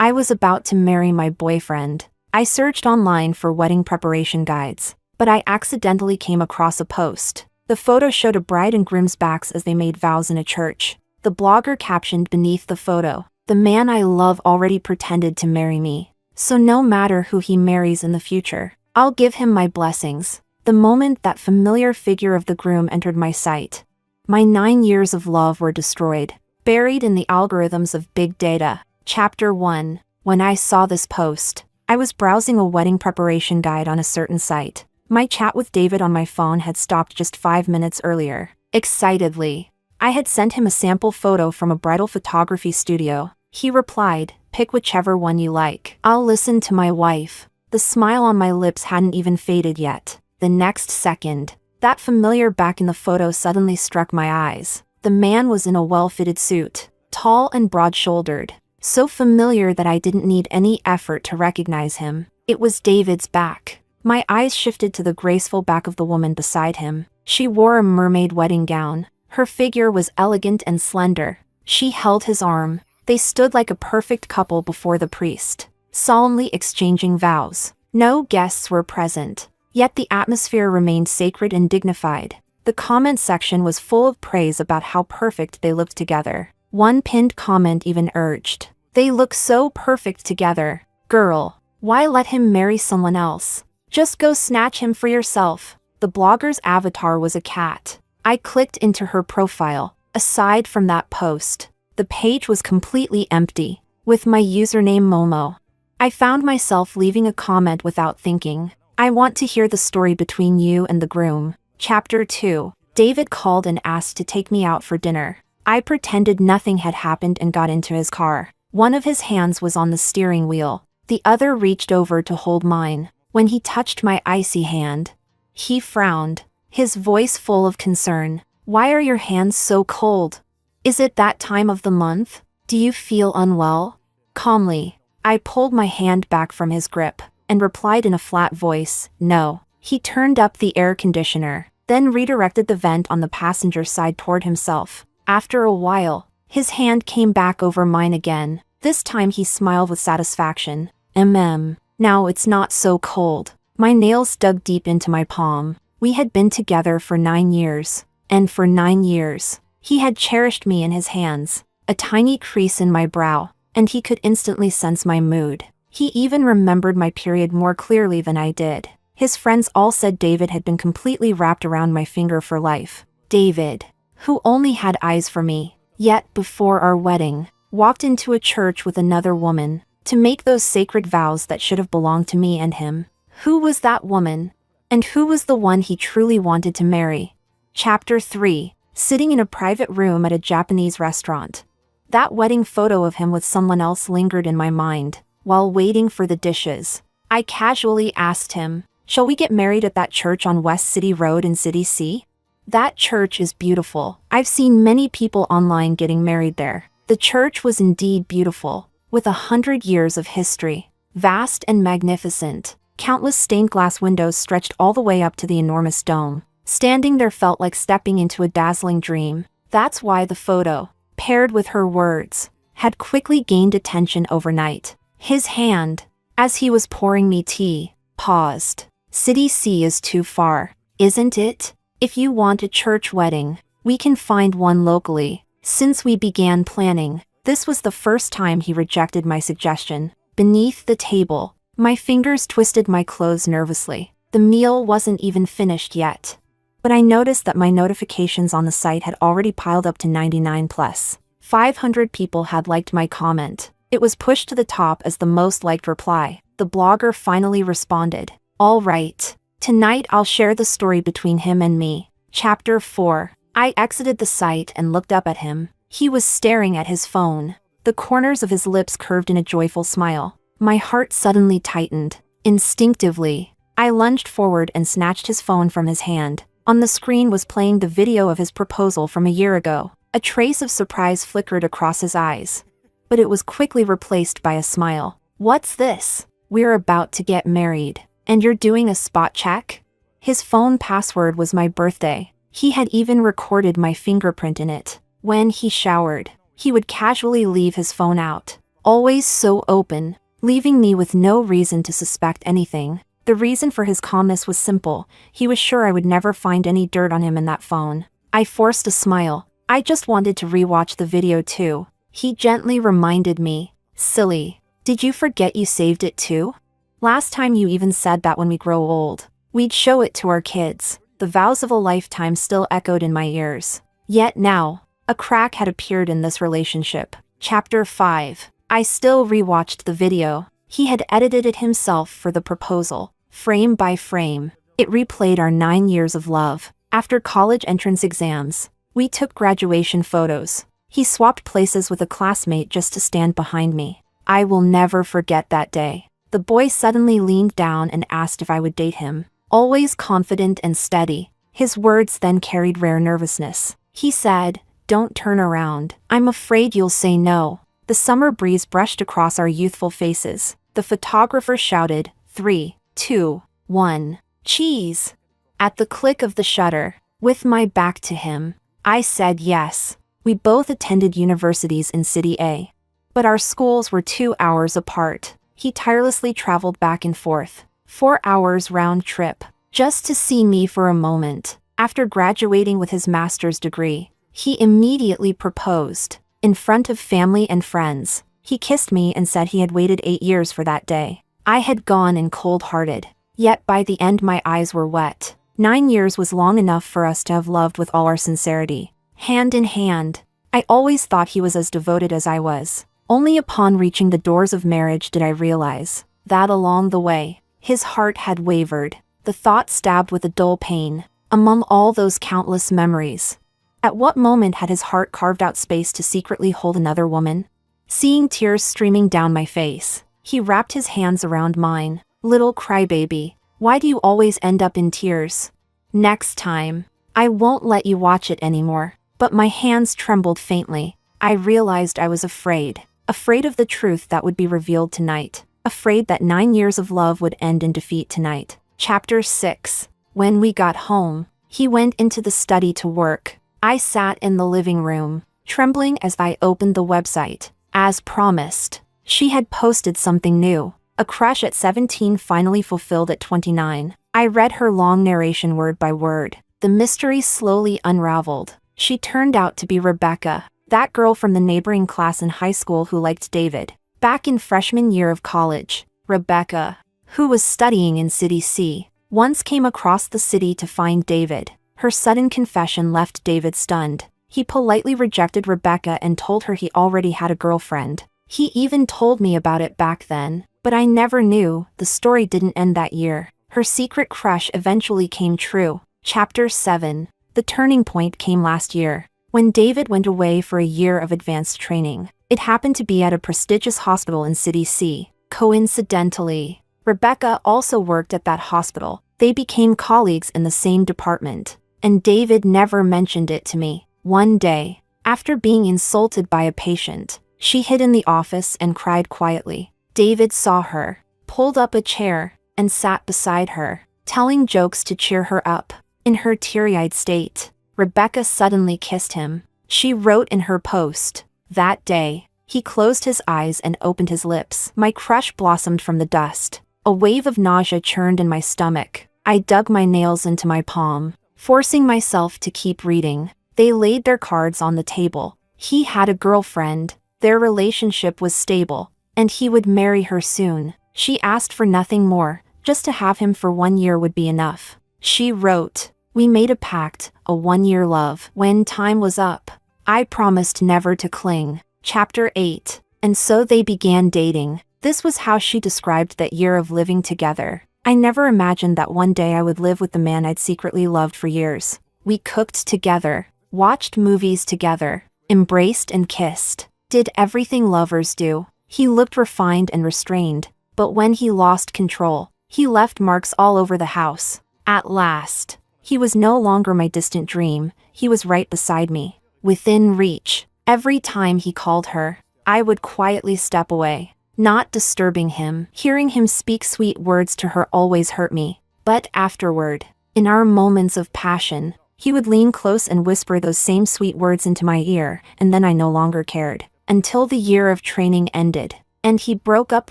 I was about to marry my boyfriend. I searched online for wedding preparation guides, but I accidentally came across a post. The photo showed a bride and groom's backs as they made vows in a church. The blogger captioned beneath the photo, "The man I love already pretended to marry me. So no matter who he marries in the future, I'll give him my blessings." The moment that familiar figure of the groom entered my sight, my 9 years of love were destroyed, buried in the algorithms of big data. Chapter 1. When I saw this post, I was browsing a wedding preparation guide on a certain site. My chat with David on my phone had stopped just 5 minutes earlier. Excitedly, I had sent him a sample photo from a bridal photography studio. He replied, "Pick whichever one you like. I'll listen to my wife." The smile on my lips hadn't even faded yet. The next second, that familiar back in the photo suddenly struck my eyes. The man was in a well-fitted suit, tall and broad-shouldered, so familiar that I didn't need any effort to recognize him. It was David's back. My eyes shifted to the graceful back of the woman beside him. She wore a mermaid wedding gown. Her figure was elegant and slender. She held his arm. They stood like a perfect couple before the priest, solemnly exchanging vows. No guests were present, yet the atmosphere remained sacred and dignified. The comment section was full of praise about how perfect they looked together. One pinned comment even urged, "They look so perfect together. Girl, why let him marry someone else? Just go snatch him for yourself." The blogger's avatar was a cat. I clicked into her profile. Aside from that post, the page was completely empty. With my username Momo, I found myself leaving a comment without thinking. "I want to hear the story between you and the groom." Chapter 2. David called and asked to take me out for dinner. I pretended nothing had happened and got into his car. One of his hands was on the steering wheel. The other reached over to hold mine. When he touched my icy hand, he frowned, his voice full of concern. "Why are your hands so cold? Is it that time of the month? Do you feel unwell?" Calmly, I pulled my hand back from his grip and replied in a flat voice, "No." He turned up the air conditioner, then redirected the vent on the passenger side toward himself. After a while, his hand came back over mine again. This time he smiled with satisfaction. Now it's not so cold." My nails dug deep into my palm. We had been together for 9 years, and for 9 years, he had cherished me in his hands. A tiny crease in my brow, and he could instantly sense my mood. He even remembered my period more clearly than I did. His friends all said David had been completely wrapped around my finger for life. David, who only had eyes for me, yet before our wedding, walked into a church with another woman, to make those sacred vows that should have belonged to me and him. Who was that woman? And who was the one he truly wanted to marry? Chapter 3. Sitting in a private room at a Japanese restaurant. That wedding photo of him with someone else lingered in my mind. While waiting for the dishes, I casually asked him, "Shall we get married at that church on West City Road in City C?" That church is beautiful. I've seen many people online getting married there. The church was indeed beautiful, with 100 years of history. Vast and magnificent, countless stained glass windows stretched all the way up to the enormous dome. Standing there felt like stepping into a dazzling dream. That's why the photo, paired with her words, had quickly gained attention overnight. His hand, as he was pouring me tea, paused. "City C is too far, isn't it? If you want a church wedding, we can find one locally." Since we began planning, this was the first time he rejected my suggestion. Beneath the table, my fingers twisted my clothes nervously. The meal wasn't even finished yet, but I noticed that my notifications on the site had already piled up to 99 plus. 500 people had liked my comment. It was pushed to the top as the most liked reply. The blogger finally responded, "All right. Tonight I'll share the story between him and me." Chapter 4. I exited the site and looked up at him. He was staring at his phone. The corners of his lips curved in a joyful smile. My heart suddenly tightened. Instinctively, I lunged forward and snatched his phone from his hand. On the screen was playing the video of his proposal from a year ago. A trace of surprise flickered across his eyes, but it was quickly replaced by a smile. "What's this? We're about to get married, and you're doing a spot check?" His phone password was my birthday. He had even recorded my fingerprint in it. When he showered, he would casually leave his phone out. always so open, leaving me with no reason to suspect anything. The reason for his calmness was simple. He was sure I would never find any dirt on him in that phone. I forced a smile. I just wanted to rewatch the video too. He gently reminded me, "Silly, did you forget you saved it too? Last time you even said that when we grow old, we'd show it to our kids." The vows of a lifetime still echoed in my ears. Yet now, a crack had appeared in this relationship. Chapter 5. I still rewatched the video. He had edited it himself for the proposal. Frame by frame, it replayed our 9 years of love. After college entrance exams, we took graduation photos. He swapped places with a classmate just to stand behind me. I will never forget that day. The boy suddenly leaned down and asked if I would date him. Always confident and steady, his words then carried rare nervousness. He said, "Don't turn around. I'm afraid you'll say no." The summer breeze brushed across our youthful faces. The photographer shouted, 3, 2, 1, cheese. At the click of the shutter, with my back to him, I said yes. We both attended universities in City A. But our schools were 2 hours apart. He tirelessly traveled back and forth, 4 hours round trip, just to see me for a moment. After graduating with his master's degree, he immediately proposed. In front of family and friends, he kissed me and said he had waited 8 years for that day. I had gone in cold-hearted, yet by the end my eyes were wet. 9 years was long enough for us to have loved with all our sincerity. Hand in hand, I always thought he was as devoted as I was. Only upon reaching the doors of marriage did I realize that along the way, his heart had wavered. The thought stabbed with a dull pain. Among all those countless memories, at what moment had his heart carved out space to secretly hold another woman? Seeing tears streaming down my face, he wrapped his hands around mine. "Little crybaby, why do you always end up in tears? Next time, I won't let you watch it anymore." But my hands trembled faintly. I realized I was afraid of the truth that would be revealed tonight. Afraid that 9 years of love would end in defeat tonight. Chapter 6. When we got home, he went into the study to work. I sat in the living room, trembling as I opened the website. As promised, she had posted something new. A crush at 17 finally fulfilled at 29. I read her long narration word by word. The mystery slowly unraveled. She turned out to be Rebecca, that girl from the neighboring class in high school who liked David. Back in freshman year of college, Rebecca, who was studying in City C, once came across the city to find David. Her sudden confession left David stunned. He politely rejected Rebecca and told her he already had a girlfriend. He even told me about it back then, but I never knew. The story didn't end that year. Her secret crush eventually came true. Chapter 7. The turning point came last year, when David went away for a year of advanced training. It happened to be at a prestigious hospital in City C. Coincidentally, Rebecca also worked at that hospital. They became colleagues in the same department, and David never mentioned it to me. One day, after being insulted by a patient, she hid in the office and cried quietly. David saw her, pulled up a chair, and sat beside her, telling jokes to cheer her up. In her teary-eyed state, Rebecca suddenly kissed him. She wrote in her post, "That day, he closed his eyes and opened his lips." My crush blossomed from the dust. A wave of nausea churned in my stomach. I dug my nails into my palm, forcing myself to keep reading. They laid their cards on the table. He had a girlfriend, their relationship was stable, and he would marry her soon. She asked for nothing more, just to have him for 1 year would be enough. She wrote, "We made a pact, a 1-year love. When time was up, I promised never to cling." Chapter 8. And so they began dating. This was how she described that year of living together. I never imagined that one day I would live with the man I'd secretly loved for years. We cooked together, watched movies together, embraced and kissed, did everything lovers do. He looked refined and restrained, but when he lost control, he left marks all over the house. At last, he was no longer my distant dream, he was right beside me, within reach. Every time he called her, I would quietly step away, not disturbing him. Hearing him speak sweet words to her always hurt me. But afterward, in our moments of passion, he would lean close and whisper those same sweet words into my ear, and then I no longer cared. until the year of training ended, and he broke up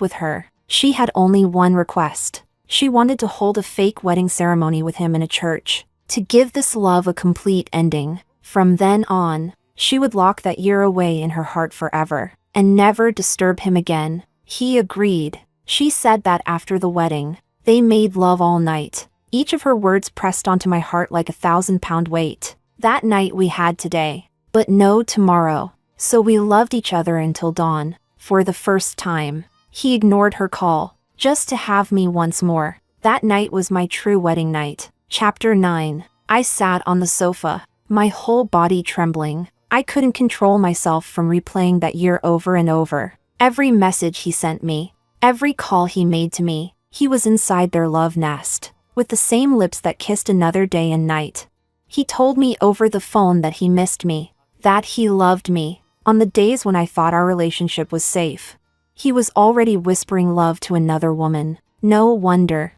with her. She had only one request. She wanted to hold a fake wedding ceremony with him in a church, to give this love a complete ending. From then on, she would lock that year away in her heart forever, and never disturb him again. He agreed. She said that after the wedding, they made love all night. Each of her words pressed onto my heart like a 1,000-pound weight. That night we had today, but no tomorrow. So we loved each other until dawn. For the first time, he ignored her call, just to have me once more. That night was my true wedding night. Chapter 9. I sat on the sofa, my whole body trembling. I couldn't control myself from replaying that year over and over. Every message he sent me, every call he made to me, he was inside their love nest, with the same lips that kissed another day and night. He told me over the phone that he missed me, that he loved me, on the days when I thought our relationship was safe. He was already whispering love to another woman. No wonder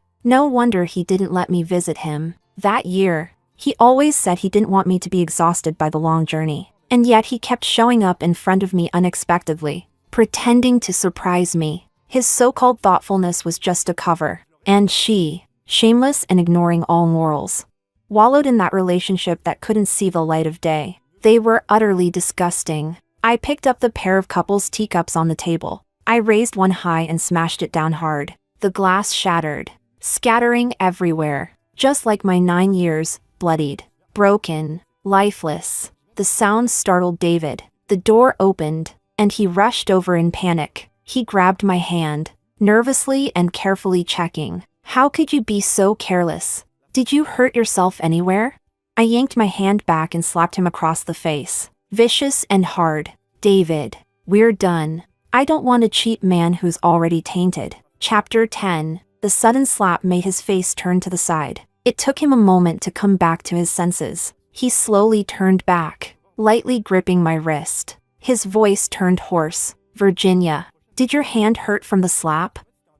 he didn't let me visit him. That year, he always said he didn't want me to be exhausted by the long journey, and yet he kept showing up in front of me unexpectedly, pretending to surprise me. His so-called thoughtfulness was just a cover, and she, shameless and ignoring all morals, wallowed in that relationship that couldn't see the light of day. They were utterly disgusting. I picked up the pair of couples' teacups on the table. I raised one high and smashed it down hard. The glass shattered, scattering everywhere, just like my 9 years, bloodied, broken, lifeless. The sound startled David. The door opened, and he rushed over in panic. He grabbed my hand, nervously and carefully checking. How could you be so careless? Did you hurt yourself anywhere? I yanked my hand back and slapped him across the face, vicious and hard. David, we're done. I don't want a cheap man who's already tainted. Chapter 10. The sudden slap made his face turn to the side. It took him a moment to come back to his senses. He slowly turned back, lightly gripping my wrist. His voice turned hoarse. Virginia, did your hand hurt from the slap?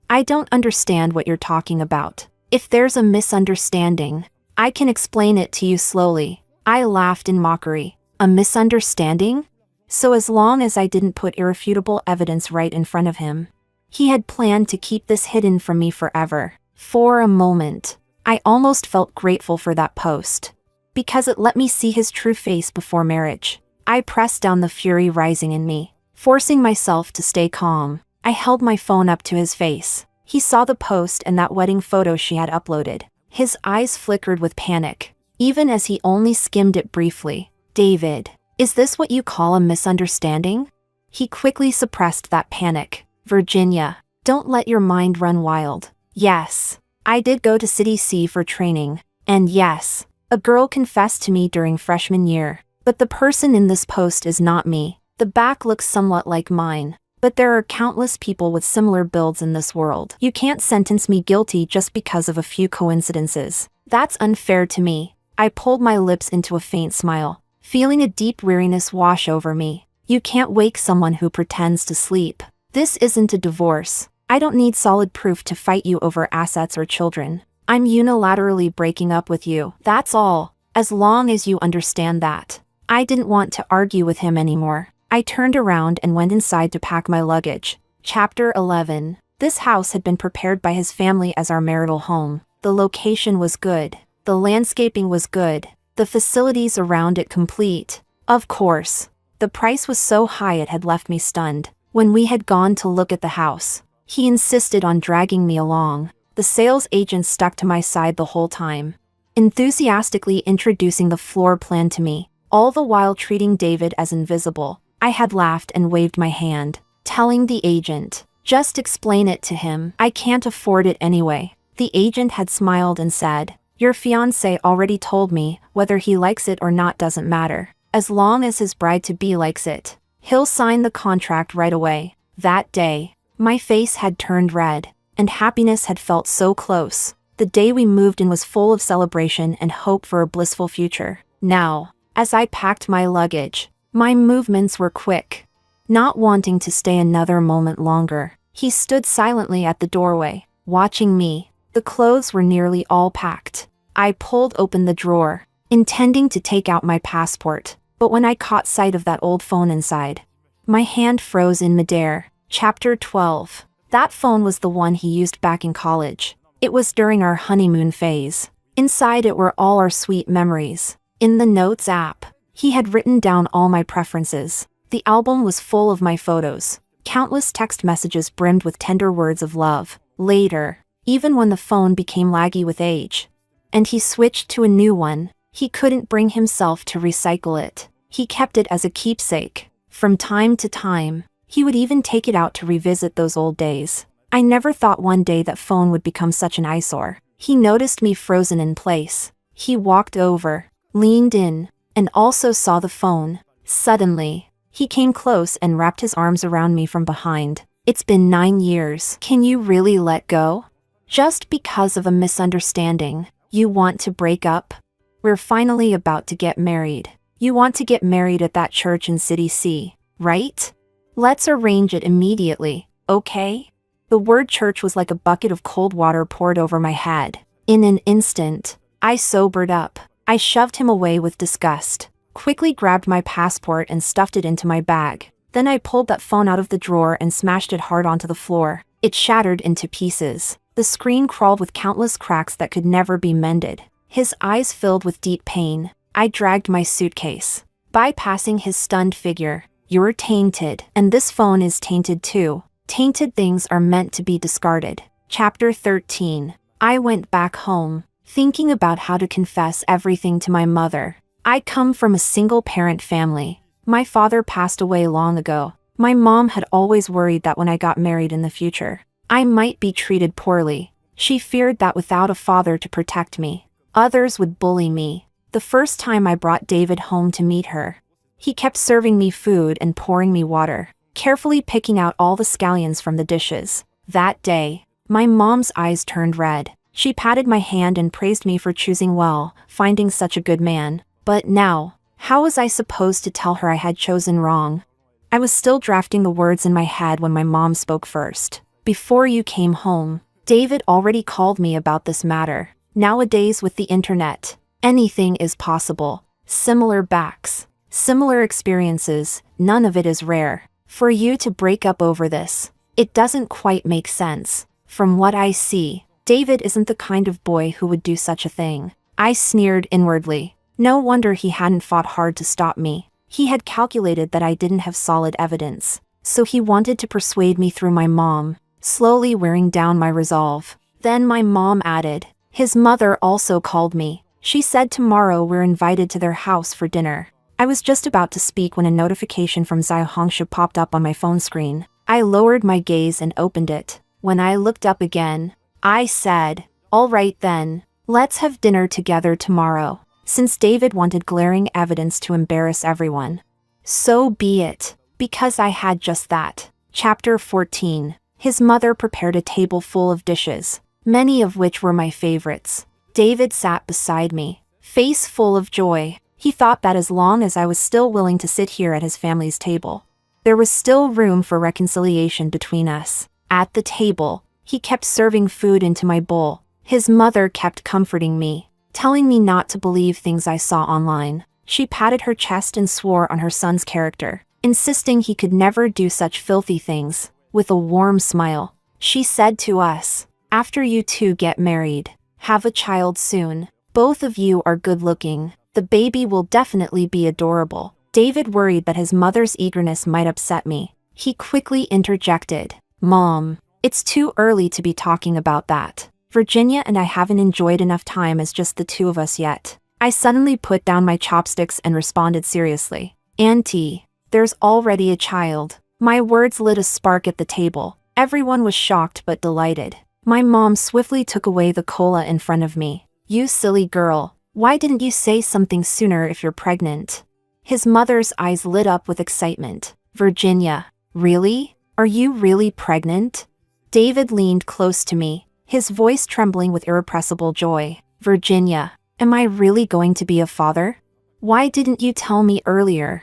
I don't understand what you're talking about. If there's a misunderstanding, I can explain it to you slowly. I laughed in mockery. A misunderstanding? So as long as I didn't put irrefutable evidence right in front of him, he had planned to keep this hidden from me forever. For a moment, I almost felt grateful for that post, because it let me see his true face before marriage. I pressed down the fury rising in me, forcing myself to stay calm. I held my phone up to his face. He saw the post and that wedding photo she had uploaded. His eyes flickered with panic, even as he only skimmed it briefly. David, is this what you call a misunderstanding? He quickly suppressed that panic. Virginia, don't let your mind run wild. Yes, I did go to City C for training, and yes, a girl confessed to me during freshman year. But the person in this post is not me. The back looks somewhat like mine, but there are countless people with similar builds in this world. You can't sentence me guilty just because of a few coincidences. That's unfair to me. I pulled my lips into a faint smile, feeling a deep weariness wash over me. You can't wake someone who pretends to sleep. This isn't a divorce. I don't need solid proof to fight you over assets or children. I'm unilaterally breaking up with you. That's all. As long as you understand that. I didn't want to argue with him anymore. I turned around and went inside to pack my luggage. Chapter 11. This house had been prepared by his family as our marital home. The location was good. The landscaping was good. The facilities around it complete. Of course. The price was so high it had left me stunned. When we had gone to look at the house, he insisted on dragging me along. The sales agent stuck to my side the whole time, enthusiastically introducing the floor plan to me, all the while treating David as invisible. I had laughed and waved my hand, telling the agent, just explain it to him. I can't afford it anyway. The agent had smiled and said, your fiancé already told me whether he likes it or not doesn't matter. As long as his bride-to-be likes it, he'll sign the contract right away. That day, my face had turned red, and happiness had felt so close. The day we moved in was full of celebration and hope for a blissful future. Now, as I packed my luggage, my movements were quick. Not wanting to stay another moment longer, he stood silently at the doorway, watching me. The clothes were nearly all packed. I pulled open the drawer, intending to take out my passport, but when I caught sight of that old phone inside, My hand froze in midair. Chapter 12. That phone was the one he used back in college. It was during our honeymoon phase. Inside it were all our sweet memories. In the Notes app, he had written down all my preferences. The album was full of my photos. Countless text messages brimmed with tender words of love. Later, even when the phone became laggy with age, and he switched to a new one, he couldn't bring himself to recycle it. He kept it as a keepsake. From time to time, he would even take it out to revisit those old days. I never thought one day that phone would become such an eyesore. He noticed me frozen in place. He walked over, leaned in, and also saw the phone. Suddenly, he came close and wrapped his arms around me from behind. It's been 9 years. Can you really let go? Just because of a misunderstanding, you want to break up? We're finally about to get married. You want to get married at that church in City C, right? Let's arrange it immediately, okay? The word church was like a bucket of cold water poured over my head. In an instant, I sobered up. I shoved him away with disgust, quickly grabbed my passport and stuffed it into my bag. Then I pulled that phone out of the drawer and smashed it hard onto the floor. It shattered into pieces. The screen crawled with countless cracks that could never be mended. His eyes filled with deep pain. I dragged my suitcase, bypassing his stunned figure. You're tainted, and this phone is tainted too. Tainted things are meant to be discarded. Chapter 13. I went back home, thinking about how to confess everything to my mother. I come from a single-parent family. My father passed away long ago. My mom had always worried that when I got married in the future, I might be treated poorly. She feared that without a father to protect me, others would bully me. The first time I brought David home to meet her, he kept serving me food and pouring me water, carefully picking out all the scallions from the dishes. That day, my mom's eyes turned red. She patted my hand and praised me for choosing well, finding such a good man. But now, how was I supposed to tell her I had chosen wrong? I was still drafting the words in my head when my mom spoke first. Before you came home, David already called me about this matter. Nowadays with the internet, anything is possible. Similar backs, similar experiences, none of it is rare. For you to break up over this, it doesn't quite make sense. From what I see, David isn't the kind of boy who would do such a thing. I sneered inwardly. No wonder he hadn't fought hard to stop me. He had calculated that I didn't have solid evidence, so he wanted to persuade me through my mom, slowly wearing down my resolve. Then my mom added, his mother also called me. She said tomorrow we're invited to their house for dinner. I was just about to speak when a notification from Zai Hongshu popped up on my phone screen. I lowered my gaze and opened it. When I looked up again, I said, all right then, let's have dinner together tomorrow. Since David wanted glaring evidence to embarrass everyone, so be it, because I had just that. Chapter 14. His mother prepared a table full of dishes, many of which were my favorites. David sat beside me, face full of joy. He thought that as long as I was still willing to sit here at his family's table, there was still room for reconciliation between us. At the table, he kept serving food into my bowl. His mother kept comforting me, telling me not to believe things I saw online. She patted her chest and swore on her son's character, insisting he could never do such filthy things. With a warm smile, she said to us, after you two get married, have a child soon. Both of you are good-looking. The baby will definitely be adorable. David worried that his mother's eagerness might upset me. He quickly interjected, Mom, it's too early to be talking about that. Virginia and I haven't enjoyed enough time as just the two of us yet. I suddenly put down my chopsticks and responded seriously. Auntie, there's already a child. My words lit a spark at the table. Everyone was shocked but delighted. My mom swiftly took away the cola in front of me. You silly girl, why didn't you say something sooner if you're pregnant? His mother's eyes lit up with excitement. Virginia, really? Are you really pregnant? David leaned close to me, his voice trembling with irrepressible joy. Virginia, am I really going to be a father? Why didn't you tell me earlier?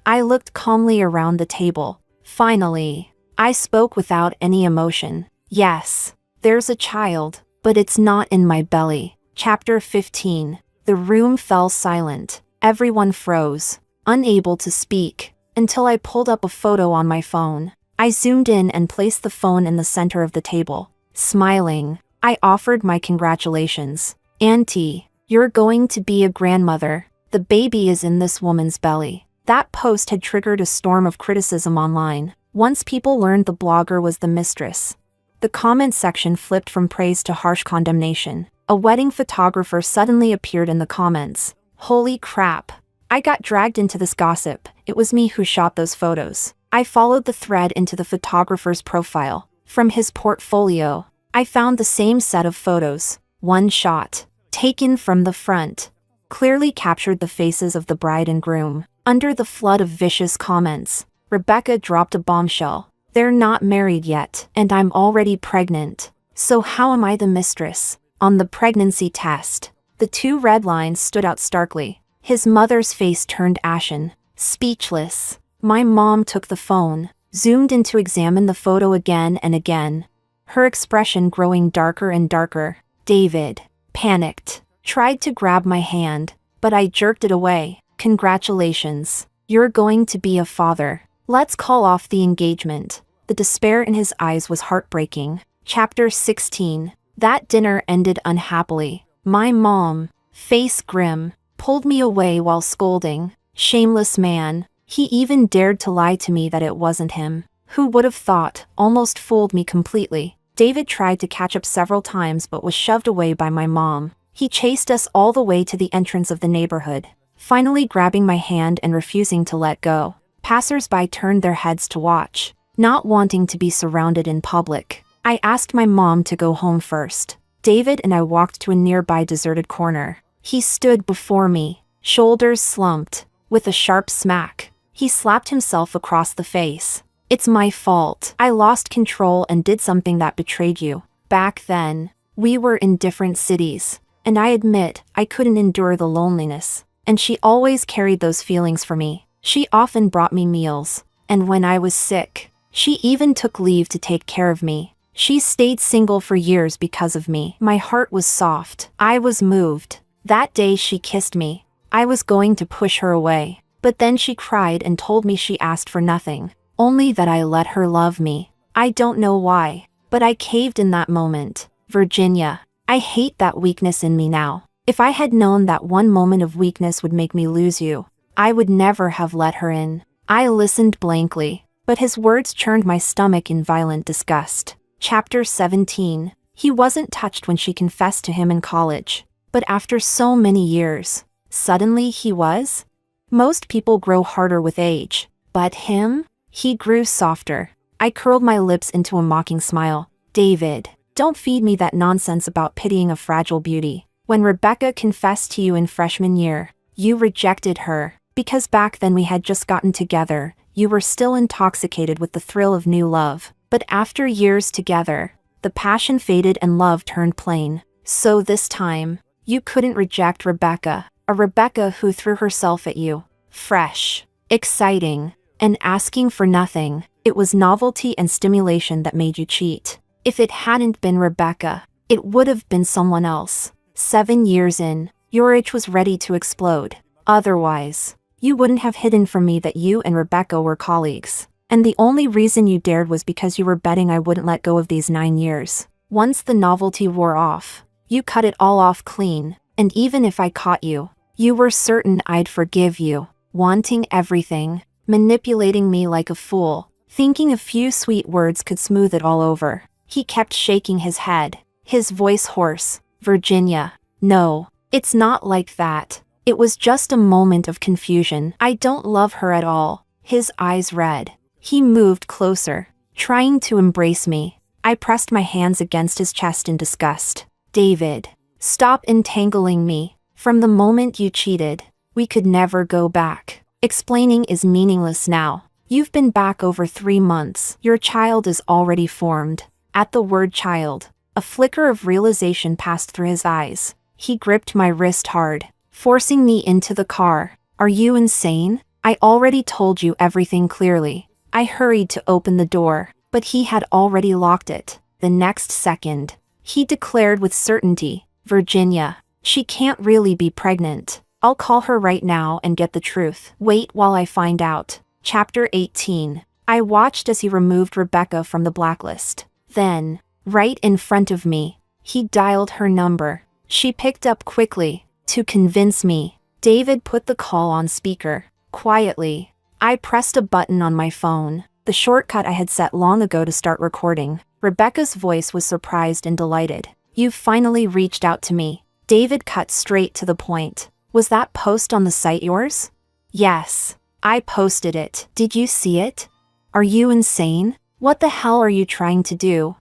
I looked calmly around the table. Finally, I spoke without any emotion. Yes, there's a child, but it's not in my belly. Chapter 15. The room fell silent. Everyone froze, unable to speak. until I pulled up a photo on my phone. I zoomed in and placed the phone in the center of the table. Smiling, I offered my congratulations. Auntie, you're going to be a grandmother. The baby is in this woman's belly. That post had triggered a storm of criticism online. Once people learned the blogger was the mistress, the comment section flipped from praise to harsh condemnation. A wedding photographer suddenly appeared in the comments. Holy crap. I got dragged into this gossip. It was me who shot those photos. I followed the thread into the photographer's profile. From his portfolio, I found the same set of photos. One shot, taken from the front, clearly captured the faces of the bride and groom. Under the flood of vicious comments, Rebecca dropped a bombshell. They're not married yet, and I'm already pregnant. So how am I the mistress? On the pregnancy test, the two red lines stood out starkly. His mother's face turned ashen, speechless. My mom took the phone, zoomed in to examine the photo again and again, her expression growing darker and darker. David, panicked, tried to grab my hand, but I jerked it away. Congratulations. You're going to be a father. Let's call off the engagement. The despair in his eyes was heartbreaking. Chapter 16. That dinner ended unhappily. My mom, face grim, pulled me away while scolding. Shameless man. He even dared to lie to me that it wasn't him. Who would have thought? Almost fooled me completely. David tried to catch up several times but was shoved away by my mom. He chased us all the way to the entrance of the neighborhood, finally grabbing my hand and refusing to let go. Passers-by turned their heads to watch, not wanting to be surrounded in public. I asked my mom to go home first. David and I walked to a nearby deserted corner. He stood before me, shoulders slumped. With a sharp smack, he slapped himself across the face. It's my fault. I lost control and did something that betrayed you. Back then, we were in different cities, and I admit I couldn't endure the loneliness. And she always carried those feelings for me. She often brought me meals, and when I was sick, she even took leave to take care of me. She stayed single for years because of me. My heart was soft. I was moved. That day she kissed me. I was going to push her away, but then she cried and told me she asked for nothing, only that I let her love me. I don't know why, but I caved in that moment. Virginia, I hate that weakness in me now. If I had known that one moment of weakness would make me lose you, I would never have let her in. I listened blankly, but his words churned my stomach in violent disgust. Chapter 17. He wasn't touched when she confessed to him in college, but after so many years, suddenly he was? Most people grow harder with age, but him? He grew softer. I curled my lips into a mocking smile. David, don't feed me that nonsense about pitying a fragile beauty. When Rebecca confessed to you in freshman year, you rejected her. Because back then we had just gotten together, you were still intoxicated with the thrill of new love. But after years together, the passion faded and love turned plain. So this time, you couldn't reject Rebecca, a Rebecca who threw herself at you. Fresh, exciting, and asking for nothing. It was novelty and stimulation that made you cheat. If it hadn't been Rebecca, it would have been someone else. 7 years in, your itch was ready to explode. Otherwise, you wouldn't have hidden from me that you and Rebecca were colleagues. And the only reason you dared was because you were betting I wouldn't let go of these 9 years. Once the novelty wore off, you cut it all off clean. And even if I caught you, you were certain I'd forgive you. Wanting everything, manipulating me like a fool, thinking a few sweet words could smooth it all over. He kept shaking his head, his voice hoarse. Virginia, no, it's not like that. It was just a moment of confusion. I don't love her at all. His eyes red. He moved closer, trying to embrace me. I pressed my hands against his chest in disgust. David, stop entangling me. From the moment you cheated, we could never go back. Explaining is meaningless now. You've been back over 3 months. Your child is already formed. At the word child, a flicker of realization passed through his eyes. He gripped my wrist hard, forcing me into the car. Are you insane? I already told you everything clearly. I hurried to open the door, but he had already locked it. The next second, he declared with certainty, Virginia, she can't really be pregnant. I'll call her right now and get the truth. Wait while I find out. Chapter 18. I watched as he removed Rebecca from the blacklist. Then, right in front of me, he dialed her number. She picked up quickly. To convince me, David put the call on speaker. Quietly, I pressed a button on my phone, the shortcut I had set long ago to start recording. Rebecca's voice was surprised and delighted. "You've finally reached out to me." David cut straight to the point. "Was that post on the site yours?" "Yes. I posted it. Did you see it?" "Are you insane? What the hell are you trying to do?"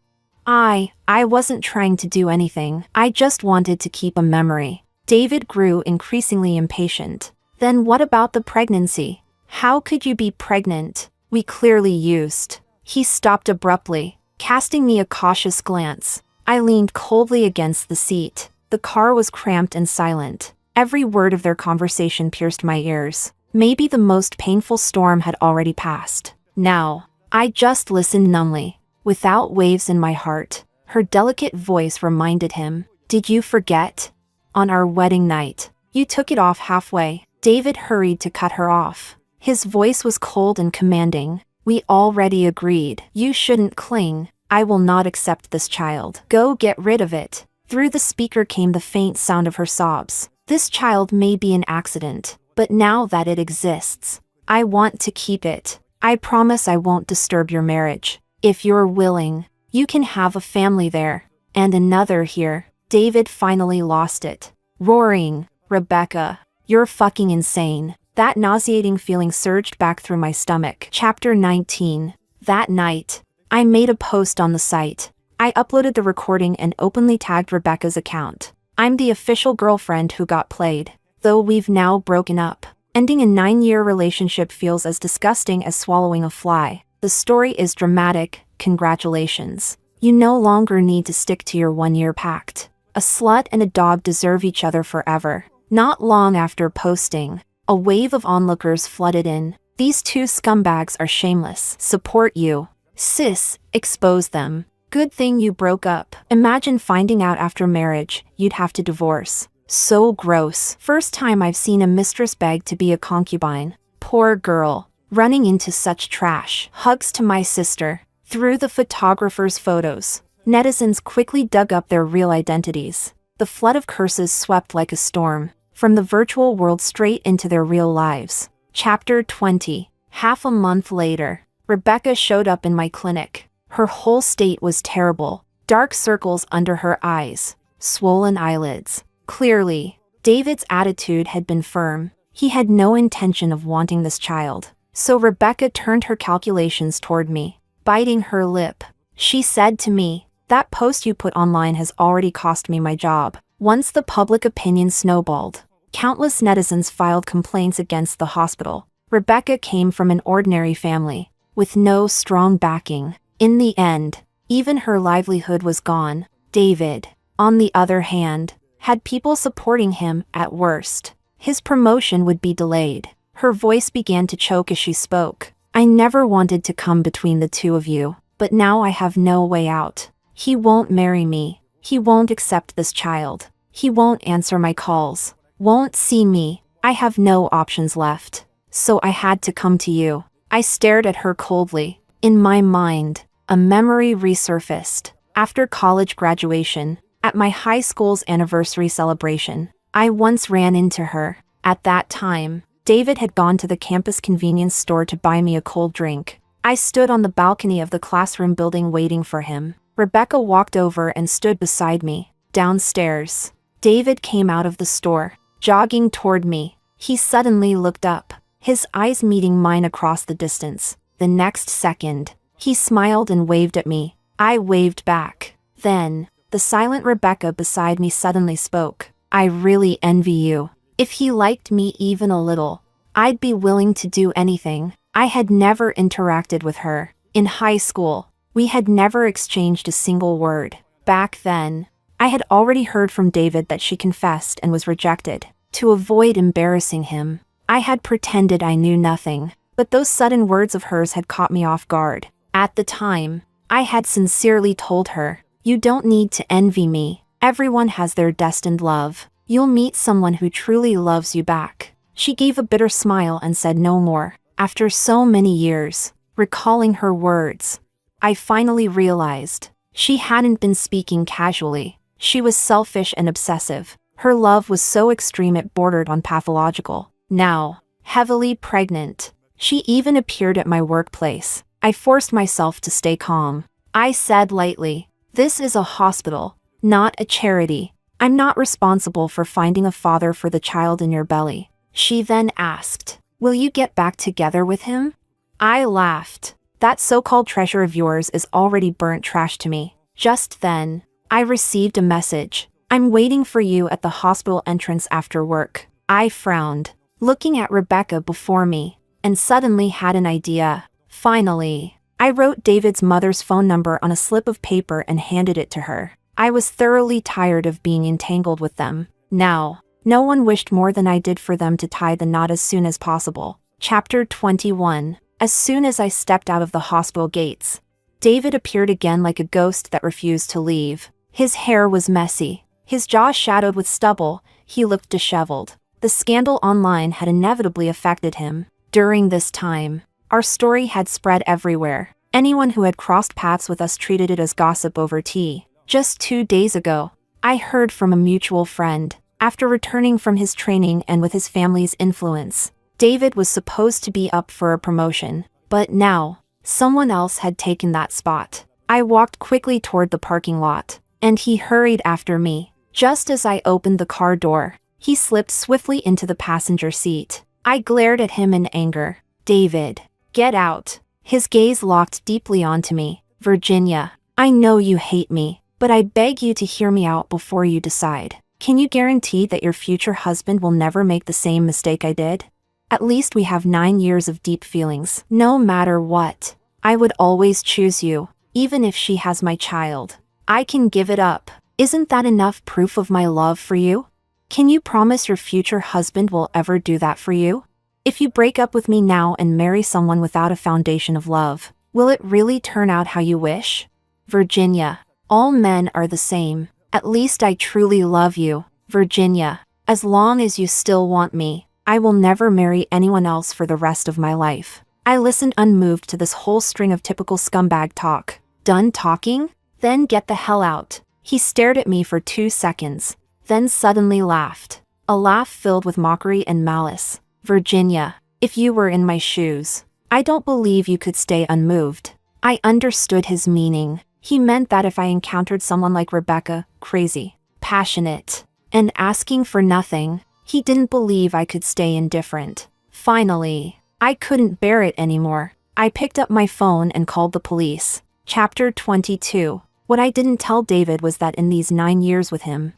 I wasn't trying to do anything. I just wanted to keep a memory." David grew increasingly impatient. "Then what about the pregnancy? How could you be pregnant? We clearly used." He stopped abruptly, casting me a cautious glance. I leaned coldly against the seat. The car was cramped and silent. Every word of their conversation pierced my ears. Maybe the most painful storm had already passed. Now, I just listened numbly, without waves in my heart. Her delicate voice reminded him. "Did you forget? On our wedding night, you took it off halfway." David hurried to cut her off. His voice was cold and commanding. "We already agreed. You shouldn't cling. I will not accept this child. Go get rid of it." Through the speaker came the faint sound of her sobs. "This child may be an accident, but now that it exists, I want to keep it. I promise I won't disturb your marriage. If you're willing, you can have a family there, and another here." David finally lost it, roaring, "Rebecca, you're fucking insane." That nauseating feeling surged back through my stomach. Chapter 19. That night, I made a post on the site. I uploaded the recording and openly tagged Rebecca's account. "I'm the official girlfriend who got played. Though we've now broken up. Ending a 9-year relationship feels as disgusting as swallowing a fly. The story is dramatic, congratulations. You no longer need to stick to your 1-year pact. A slut and a dog deserve each other forever." Not long after posting, a wave of onlookers flooded in. "These two scumbags are shameless. Support you. Sis, expose them. Good thing you broke up. Imagine finding out after marriage, you'd have to divorce. So gross. First time I've seen a mistress beg to be a concubine. Poor girl. Running into such trash." Hugs to my sister. Through the photographer's photos, netizens quickly dug up their real identities. The flood of curses swept like a storm, from the virtual world straight into their real lives. Chapter 20. Half a month later, Rebecca showed up in my clinic. Her whole state was terrible. Dark circles under her eyes, swollen eyelids. Clearly, David's attitude had been firm. He had no intention of wanting this child. So Rebecca turned her calculations toward me. Biting her lip, she said to me, "That post you put online has already cost me my job." Once the public opinion snowballed, countless netizens filed complaints against the hospital. Rebecca came from an ordinary family, with no strong backing. In the end, even her livelihood was gone. David, on the other hand, had people supporting him. At worst, his promotion would be delayed. Her voice began to choke as she spoke. "I never wanted to come between the two of you, but now I have no way out. He won't marry me. He won't accept this child. He won't answer my calls. Won't see me. I have no options left. So I had to come to you." I stared at her coldly. In my mind, a memory resurfaced. After college graduation, at my high school's anniversary celebration, I once ran into her. At that time, David had gone to the campus convenience store to buy me a cold drink. I stood on the balcony of the classroom building waiting for him. Rebecca walked over and stood beside me. Downstairs, David came out of the store, jogging toward me. He suddenly looked up, his eyes meeting mine across the distance. The next second, he smiled and waved at me. I waved back. Then, the silent Rebecca beside me suddenly spoke. "I really envy you. If he liked me even a little, I'd be willing to do anything." I had never interacted with her. In high school, we had never exchanged a single word. Back then, I had already heard from David that she confessed and was rejected. To avoid embarrassing him, I had pretended I knew nothing. But those sudden words of hers had caught me off guard. At the time, I had sincerely told her, "You don't need to envy me. Everyone has their destined love. You'll meet someone who truly loves you back." She gave a bitter smile and said no more. After so many years, recalling her words, I finally realized she hadn't been speaking casually. She was selfish and obsessive. Her love was so extreme it bordered on pathological. Now, heavily pregnant, she even appeared at my workplace. I forced myself to stay calm. I said lightly, "This is a hospital, not a charity. I'm not responsible for finding a father for the child in your belly." She then asked, "Will you get back together with him?" I laughed. "That so-called treasure of yours is already burnt trash to me." Just then, I received a message. "I'm waiting for you at the hospital entrance after work." I frowned, looking at Rebecca before me, and suddenly had an idea. Finally, I wrote David's mother's phone number on a slip of paper and handed it to her. I was thoroughly tired of being entangled with them. Now, no one wished more than I did for them to tie the knot as soon as possible. Chapter 21. As soon as I stepped out of the hospital gates, David appeared again like a ghost that refused to leave. His hair was messy, his jaw shadowed with stubble, he looked disheveled. The scandal online had inevitably affected him. During this time, our story had spread everywhere. Anyone who had crossed paths with us treated it as gossip over tea. Just 2 days ago, I heard from a mutual friend. After returning from his training and with his family's influence, David was supposed to be up for a promotion, but now, someone else had taken that spot. I walked quickly toward the parking lot, and he hurried after me. Just as I opened the car door, he slipped swiftly into the passenger seat. I glared at him in anger. "David, get out." His gaze locked deeply onto me. "Virginia, I know you hate me, but I beg you to hear me out before you decide. Can you guarantee that your future husband will never make the same mistake I did? At least we have 9 years of deep feelings. No matter what, I would always choose you, even if she has my child. I can give it up. Isn't that enough proof of my love for you? Can you promise your future husband will ever do that for you? If you break up with me now and marry someone without a foundation of love, will it really turn out how you wish? Virginia, all men are the same. At least I truly love you, Virginia. As long as you still want me, I will never marry anyone else for the rest of my life." I listened unmoved to this whole string of typical scumbag talk. "Done talking? Then get the hell out." He stared at me for 2 seconds, then suddenly laughed. A laugh filled with mockery and malice. "Virginia, if you were in my shoes, I don't believe you could stay unmoved." I understood his meaning. He meant that if I encountered someone like Rebecca, crazy, passionate, and asking for nothing, he didn't believe I could stay indifferent. Finally, I couldn't bear it anymore. I picked up my phone and called the police. Chapter 22. What I didn't tell David was that in these 9 years with him,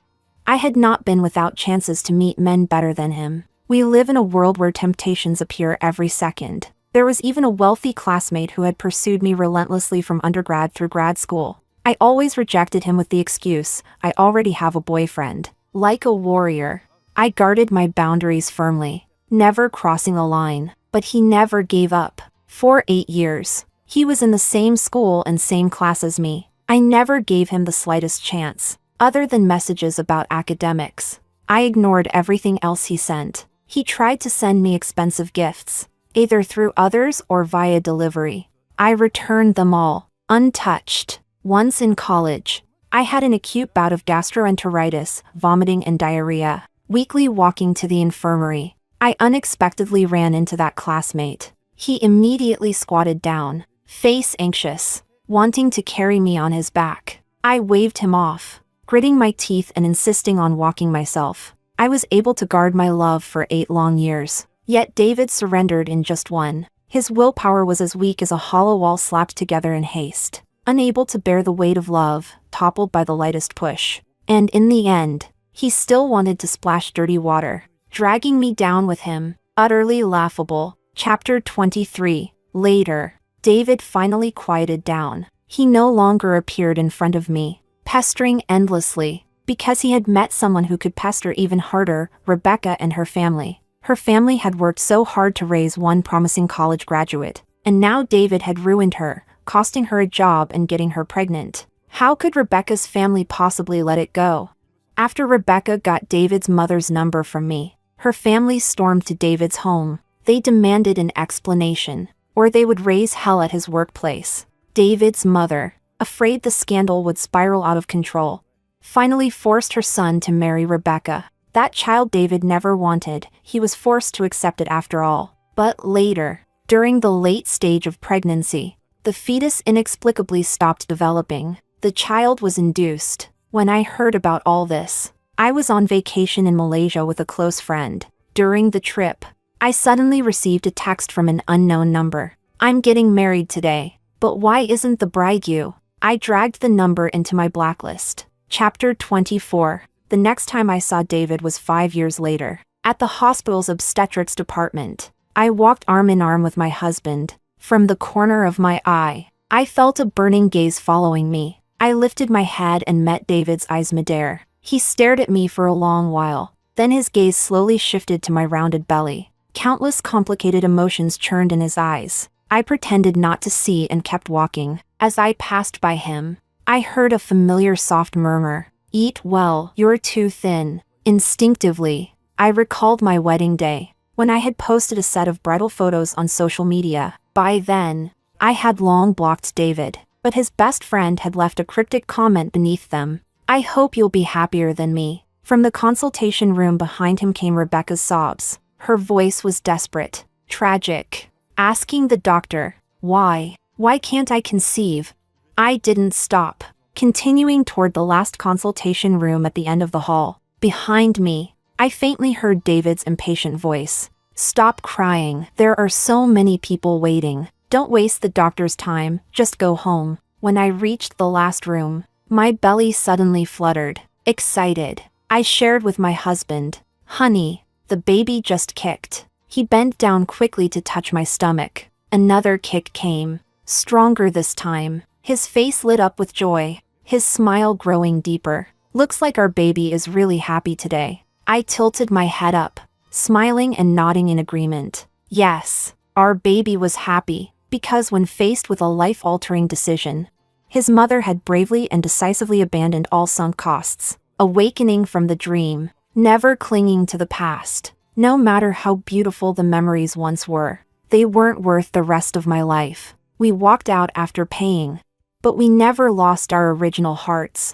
I had not been without chances to meet men better than him. We live in a world where temptations appear every second. There was even a wealthy classmate who had pursued me relentlessly from undergrad through grad school. I always rejected him with the excuse, "I already have a boyfriend." Like a warrior, I guarded my boundaries firmly, never crossing a line, but he never gave up. For 8 years, he was in the same school and same class as me. I never gave him the slightest chance, other than messages about academics. I ignored everything else he sent. He tried to send me expensive gifts, either through others or via delivery. I returned them all, untouched. Once in college, I had an acute bout of gastroenteritis, vomiting and diarrhea. Weekly walking to the infirmary, I unexpectedly ran into that classmate. He immediately squatted down, face anxious, wanting to carry me on his back. I waved him off, gritting my teeth and insisting on walking myself. I was able to guard my love for 8 long years. Yet David surrendered in just one. His willpower was as weak as a hollow wall slapped together in haste, unable to bear the weight of love, toppled by the lightest push. And in the end, he still wanted to splash dirty water, dragging me down with him. Utterly laughable. Chapter 23. Later, David finally quieted down. He no longer appeared in front of me, pestering endlessly, because he had met someone who could pester even harder, Rebecca and her family. Her family had worked so hard to raise one promising college graduate, and now David had ruined her, costing her a job and getting her pregnant. How could Rebecca's family possibly let it go? After Rebecca got David's mother's number from me, her family stormed to David's home. They demanded an explanation, or they would raise hell at his workplace. David's mother, afraid the scandal would spiral out of control, finally forced her son to marry Rebecca. That child David never wanted, he was forced to accept it after all. But later, during the late stage of pregnancy, the fetus inexplicably stopped developing. The child was induced. When I heard about all this, I was on vacation in Malaysia with a close friend. During the trip, I suddenly received a text from an unknown number. "I'm getting married today, but why isn't the bride you?" I dragged the number into my blacklist. Chapter 24. The next time I saw David was 5 years later. At the hospital's obstetrics department, I walked arm in arm with my husband. From the corner of my eye, I felt a burning gaze following me. I lifted my head and met David's eyes midair. He stared at me for a long while. Then his gaze slowly shifted to my rounded belly. Countless complicated emotions churned in his eyes. I pretended not to see and kept walking. As I passed by him, I heard a familiar soft murmur. "Eat well, you're too thin." Instinctively, I recalled my wedding day, when I had posted a set of bridal photos on social media. By then, I had long blocked David, but his best friend had left a cryptic comment beneath them. "I hope you'll be happier than me." From the consultation room behind him came Rebecca's sobs. Her voice was desperate, tragic, asking the doctor, Why can't I conceive?" I didn't stop, continuing toward the last consultation room at the end of the hall. Behind me, I faintly heard David's impatient voice. "Stop crying. There are so many people waiting. Don't waste the doctor's time, just go home." When I reached the last room, my belly suddenly fluttered. Excited, I shared with my husband, "Honey, the baby just kicked." He bent down quickly to touch my stomach. Another kick came, stronger this time. His face lit up with joy, his smile growing deeper. "Looks like our baby is really happy today." I tilted my head up, smiling and nodding in agreement. Yes, our baby was happy, because when faced with a life-altering decision, his mother had bravely and decisively abandoned all sunk costs, awakening from the dream, never clinging to the past. No matter how beautiful the memories once were, they weren't worth the rest of my life. We walked out after paying, but we never lost our original hearts.